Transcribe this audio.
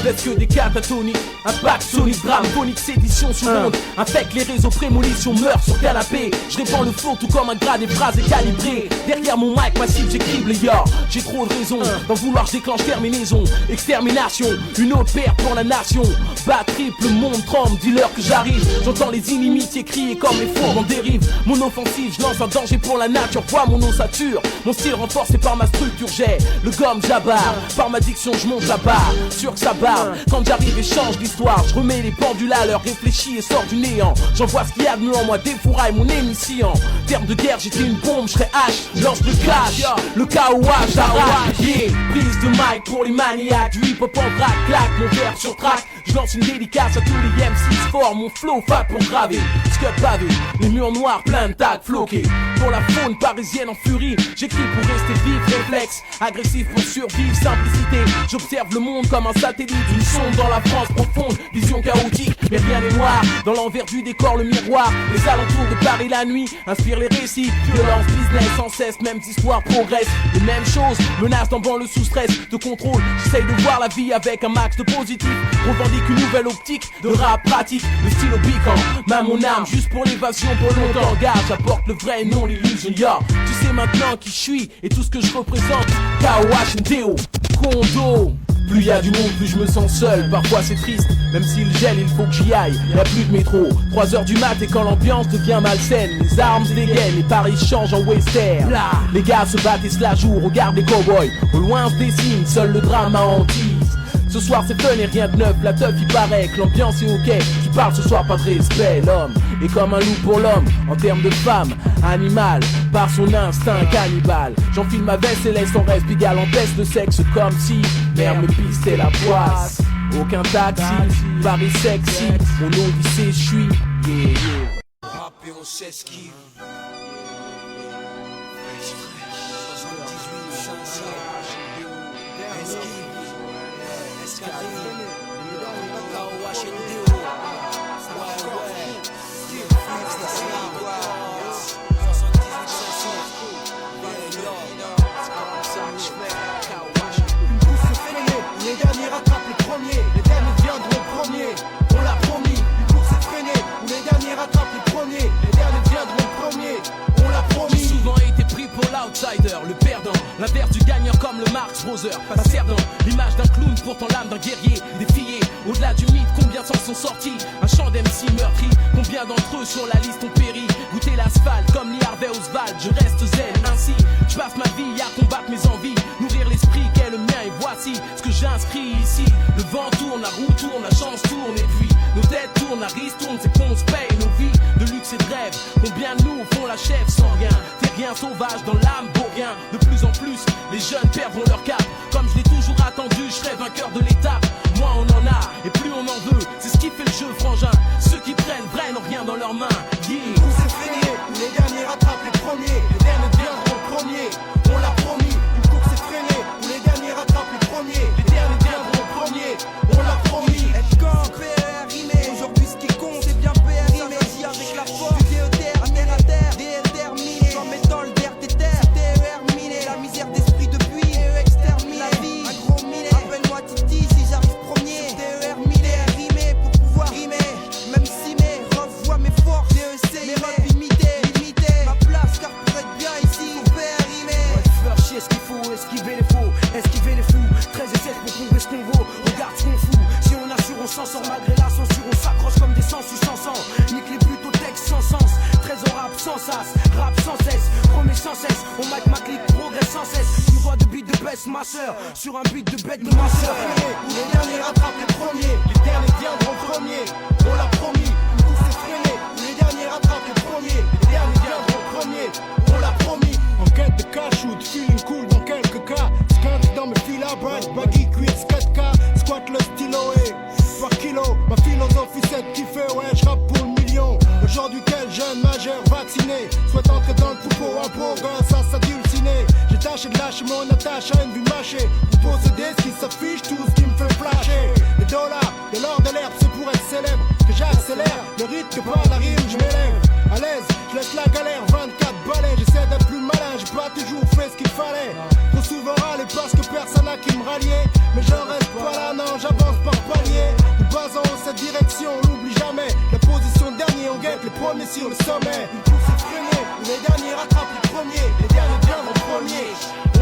laisse que des catatoniques. Impact sonique, drame, phonique, sédition sous monde. Infecte les réseaux, prémonition, meurt sur canapé. Je répands le flow tout comme un gras, des phrases est calibré. Derrière mon mic massif, j'écrive les gars. J'ai trop de raisons d'en vouloir, je déclenche terminaison. Extermination, une autre paire pour la nation. Bas triple, monde tremble, dis-leur que j'arrive. J'entends les inimitiés crier comme les fourbes en dérive. Mon offensive, je lance un danger pour la nature. Vois mon ossature, mon style renforcé par ma structure. J'ai le gomme j'abarre, par ma diction je monte la barre. Sûr que ça barre, quand j'arrive et change l'histoire. Je remets les pendules à l'heure, réfléchis et sors du néant. J'envoie ce qu'il y a de mieux en moi, défouraille mon émission. Terme de guerre, j'étais une bombe, je serais H. Lance le clash, le KOH, j'arrache. Yeah, prise de mic pour les maniaques. Du hip hop en vrac, claque, mon verre sur track. Je lance une dédicace à tous les M6 forts. Mon flow fat pour graver, scud pavé. Les murs noirs, plein de tags floqués. Pour la faune parisienne en furie, j'écris pour rester vif, réflexe. Agressif pour survivre, simplicité. J'observe le monde comme un satellite. Une sonde dans la France profonde, vision chaotique. Mais rien n'est noir, dans l'envers du décor le miroir. Les alentours de Paris la nuit inspirent les récits. Violence, business, sans cesse, mêmes histoires progressent. Les mêmes choses, menaces dans banlieue sous stress. De contrôle, j'essaye de voir la vie avec un max de positif. Revendique une nouvelle optique de rap pratique. Le stylo piquant, main mon arme, juste pour l'évasion, pour longtemps. Gars, j'apporte le vrai nom, l'illusion, ya. Tu sais maintenant qui je suis et tout ce que je représente. KOH, NTO, Kondo. Plus y a du monde, plus je me sens seul. Parfois c'est triste, même s'il gèle, il faut que j'y aille. Y'a plus de métro, 3h du mat et quand l'ambiance devient malsaine. Les armes se dégainent, les paris changent en western. Les gars se battent et se la jouent, regarde les cowboys. Au loin se dessine, seul le drame à hantise. Ce soir c'est fun et rien de neuf, la teuf il paraît que l'ambiance est ok. Tu parles ce soir pas de respect, l'homme est comme un loup pour l'homme. En termes de femme, animal, par son instinct cannibale. J'enfile ma veste et laisse son reste pigal en test de sexe comme si merde me pistait la poisse. Aucun taxi, Paris sexy, mon odyssée je suis yeah. Rap et on s'esquive. Les derniers rattrapent les premiers, les derniers viendront premiers. On l'a promis, une course effrénée où les derniers rattrapent les premiers, les derniers viendront premiers. On l'a promis. J'ai souvent été pris pour l'outsider, le perdant, l'inverse du gagnant comme le Marx Brothers. Pas cerdant, l'image d'un clown, pourtant l'âme d'un guerrier. Défié, au-delà du mythe, combien s'en sont sortis? Un chant d'MC meurtri, combien d'entre eux sur la liste ont péri? Goûter l'asphalte comme Lee Harvey Oswald, je reste zen ainsi. Je passe ma vie à combattre mes envies, nourrir l'esprit qu'est le mien et voici ce que j'inscris ici. Le vent tourne, la roue tourne, la chance tourne et puis nos têtes tournent, la risque tourne, c'est qu'on se paye nos vies de luxe et de rêve. Combien de nous font la chef sans rien? T'es rien sauvage dans l'âme, beau rien. De plus en plus, les jeunes perdront leur cap. Comme je l'ai toujours attendu, je serai vainqueur de l'étape. Moins on en a et plus on en veut, c'est ce qui fait le jeu frangin. Ceux qui prennent n'ont rien dans leurs mains. Yeah. Tout s'est freiné, où les derniers rattrapent les premiers, les derniers viendront premiers. On l'a promis, une course effrénée, où les derniers rattrapent les premiers, les derniers viendront premiers. On l'a promis. Être quand PR rimé, aujourd'hui ce qui compte c'est bien PR rimé. Avec la force du DETR, terre à terre, DLTR miné. Sans métal, DRTR, TER miné. La misère d'esprit depuis exterminé. La vie, un gros miné. Appelle-moi Titi si j'arrive premier. TER miné, rimé pour pouvoir rimer. Même si mes revois mes forces, DEC, mes rêves limités. Ma place car pour être bien ici, faut PR rimé. Ouais, faire chier ce qu'il faut, esquiver les faux, esquiver les fous. 13 et 16 pour prouver ce qu'on vaut. Regarde ce qu'on fout. Si on assure, on s'en sort malgré la censure. On s'accroche comme des sensus sans sang. Nique les plutôt textes sans sens. Trésor rap sans sas, rap sans cesse. Promets sans cesse, on mic ma clique, progresse sans cesse. Une voix de beat de baisse ma sœur. Sur un beat de bête de ma sœur. Où les derniers rattrapent les premiers, les derniers viendront premiers. On l'a promis, une course effrénée. Où les derniers rattrapent les premiers, les derniers viendront premiers. On l'a promis. En quête de cash ou de feeling cool dans quelques cas. Skunk dans mes filas, bright, baggy, cuir, 4K. Squat le stylo et par kilo. Ma philosophie c'est de kiffer, ouais, j'rappe pour le million. Aujourd'hui quel jeune majeur vacciné souhaite entrer dans le troupeau, un beau gosse à s'adulciner. J'ai tâché de lâcher mon attache à une vue mâchée. Pour posséder ce qui s'affiche, tout ce qui me fait flasher. Les dollars, de l'or, de l'herbe, c'est pour être célèbre que j'accélère, le rythme que par la rime je m'élève. À l'aise, je laisse la galère, 24 balais. J'essaie d'être plus malin, j'ai pas toujours fait ce qu'il fallait. Trop souvent râlé parce que personne n'a qui me ralliait. Mais j'en reste pas là, non, j'avance par est sur le sommet. Une course effrénée où les derniers rattrapent les premiers, les derniers viendront premiers.